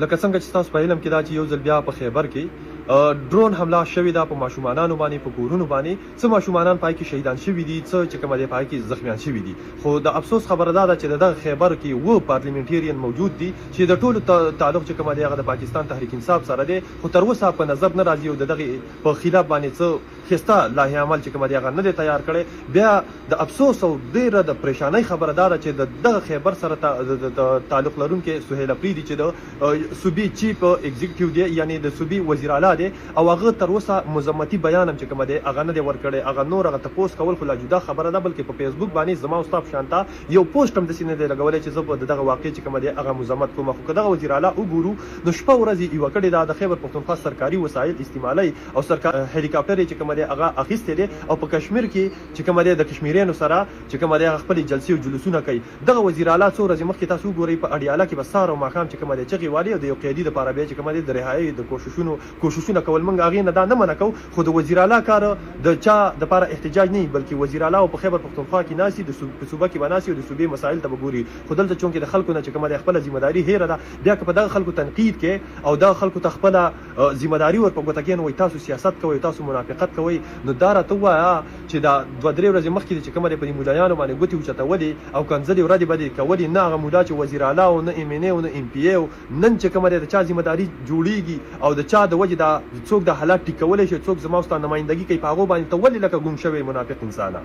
لکه څنګه چې تاسو په علم کې دا چې یو ځل بیا په خیبر کې ډرون حمله شوې ده په ماشومانانو باندې په کورونو باندې څه ماشومان پای کې شهیدان شوي دي څه چې کوم دی پای کې زخمیان شوي دي خو د افسوس خبره ده چې د خیبر کې و پارلیمنټریان موجود دي چې د ټولو تعلق چې کوم دی هغه د پاکستان تحریک انصاف سره دی خو تر اوسه په نظر نه راځي او دغه په خلاف باندې څه خسته لایحه عمل چې کوم دی هغه نه دی تیار کړي بیا د افسوس او ډیره د پریشانۍ خبره ده چې دغه خیبر سره تعلق لرونکي سهیل افریدي چې د صوبي چیف ایگزیکټیو دی یعنی د صوبي وزیر اعلی دی او هغه تر اوسه مزمتي بیان هم چې کوم دی هغه نه دی ورکړی هغه نور هغه تپوس کول خو لا جدا خبره ده بلکې په فیسبوک باندې زما او ستا په شانته یو پوسټ هم داسې نه دی لګولی چې زه په دغه واقع چې کوم دی هغه مزمت کوم خو که دغه وزیر اعلی وګورو نو شپه ورځ یوه کړې ده د خیبر پښتونخوا سرکاري وسایل استعمالوي او هلیکاپټر چې کوم دی هغه اخیستی دی او په کشمیر کې چې کوم دی د کشمیریانو سره چې کوم دی هغه خپلې جلسې او جلوسونه کوي دغه وزیر اعلی څو ورځې مخکې تاسو وګورئ په اډیاله کې به سهار او ماښام چې کوم دی چغې والي او د یو قیدي دپاره بیا چې کوم دی د رهایۍ د کوششونه کول موږ هغې نه دا نه منع کوو خو د وزیر اعلی کار د چا دپاره احتجاج نه وي بلکې وزیر اعلی په خیبر پښتونخوا کې ناستي په صوبه کې به ناستي او د صوبې مسایل ته به ګوري خو دلته چونکې د خلکو نه چې کومه د خپله ذمهداري هیره ده بیا که په دغه خلکو تنقید کې او دغه خلکو ته خپله ذمهداري ور په ګوته کېنوئ وایي تاسو سیاست کوئ تاسو منافقت کوئ نو دا راته ووایه چې دا 2-3 ورځې مخکې چې کومه دی په دې مولایانو باندې ګوتې اوچتولې او کنځلې ورځې به دې کولې نه هغه مولا چې وزیر اعلی او نه ایم ان اے او نه ام پی اے نن چې کومه دی د چا ذمهداري جوړېږي او د چا د وجې دا څوک د حالات ټیکولی شي څوک زما ستا نمایندګي کوي په هغو باندې ته ولې لکه ګم شوی منافق انسانه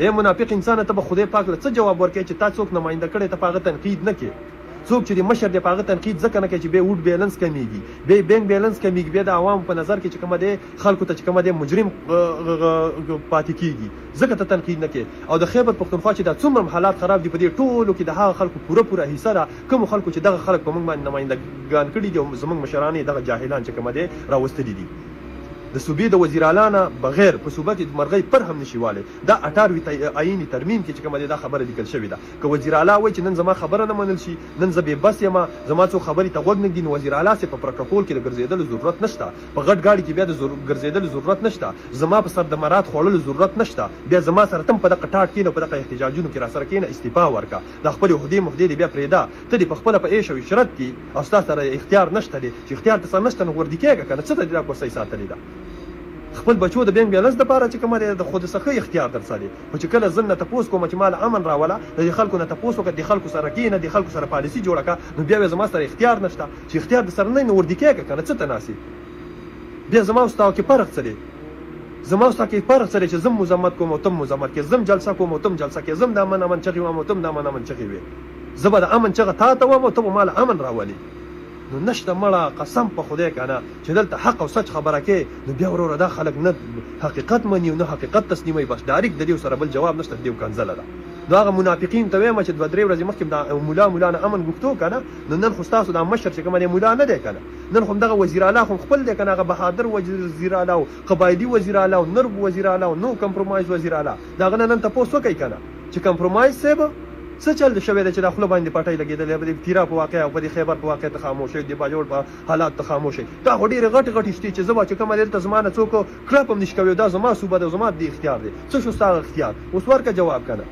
ای منافق انسانه ته به خدای پاک له څه جواب ورکوي چې تا څوک نماینده کړی ته په هغه تنقید نه کوې څوک چې د مشر دی په هغه تنقید ځکه نه کوي چې بیا ووټ بیلنس کمیږي بیا بینک بیلنس کمیږي بیا د عوامو په نظر کې چې کومه دی خلکو ته چې کومه دی مجرم پاتې کیږي ځکه ته تنقید نه کوې او د خیبر پښتونخوا چې دا څومره حالات خراب دي په دې ټولو کې د هغه خلکو پوره حصه ده کومو خلکو چې دغه خلک په موږ باندې نمایندګان کړي دي او زموږ مشران یې دغه جاهلان چې کومه دی راوستلي دي د صوبې د وزیر اعلی نه بغیر په صوبه کې مرغۍ پر هم نشي والی دا 18 آییني ترمیم کې چې کومه دی دا خبره لیکل شوې ده که وزیر اعلی وایي چې نن زما خبره نه منل شي نن زه بې بس یم زما څوک خبرې ته غوږ نه ږدي نو وزیر اعلی صاحب په پروټوکول کې د ګرځېدلو ضرورت نشته په غټ ګاډي کې بیا د ګرځېدلو ضرورت نشته زما په سر د مراد خوړلو ضرورت نشته بیا زما سره تم په دغه ټاټ کښېنه په دغه احتجاجونو کې راسره کښېنه استعفا ورکړه د خپلې عهدې مهدې دې بیا پرېږده ته دې پخپله په عیش او عشرت کې او ستا سره اختیار نشته دی چې اختیار ته سره نشته نو وردي کېږه که نه څه ته دې دا کرسۍ ساتلې ده خپل بچو د بینک بیلنس دپاره چې کومه دی د خودسخۍ اختیار در سره دی خو چې کله زه نه تپوس کوم چې مال امن راوله د دې خلکو نه تپوس وکړه د خلکو سره کښېنه د خلکو سره پالیسي جوړه کړه نو بیا زما سره اختیار نشته چې اختیار در سره نه نو وردي کېږه که نه څه ته ناستې بیا زما او ستا کې فرق څه دی زما او ستا کې فرق څه دی چې زه مزمت کوم او تم مزمت کې زم جلسه کوم او تم جلسه کې زم د امن چغې وم او تم د امن چغې وې زه به د امن چغه تا ته وم او ته به مال امن راولي نو نشته مړه قسم په خدای کنه چې دلته حق او سچ خبره کې نو بیا وروره دا خلک نه حقیقت مني او نه حقیقت تسلیموي بس ډایرکټ د دې سره بل جواب نشته د دې کنځله ده نو هغه منافقین ته وایم چې 2-3 ورځې مخکې دا مولا نه امن غوښتو کنه نو نن خو ستاسو دا مشر چې کوم دی مولا نه دی کنه نن خو دغه وزیر اعلی خو خپل دی کنه هغه بهادر وزیر اعلی او قبایلي وزیر اعلی او نرب وزیر اعلی او نو کمپرومایز وزیر اعلی دا غنه نن تاسو کوي کنه چې کمپرومایز سبب څه چل شوی دی چې د خوله باندې پټۍ لګېدلې په دې تیرا په واقع او په دې خیبر په واقع ته خاموش دی باجوړ په حالات ته خاموش دا خو ډېرې غټې شتې چې زه به چې کومه دلته زما نه څوک کړپ هم نشي کوي دا زما صوبه ده زما د اختیار دی څه شو ستا اختیار اوس ورکه جواب کنه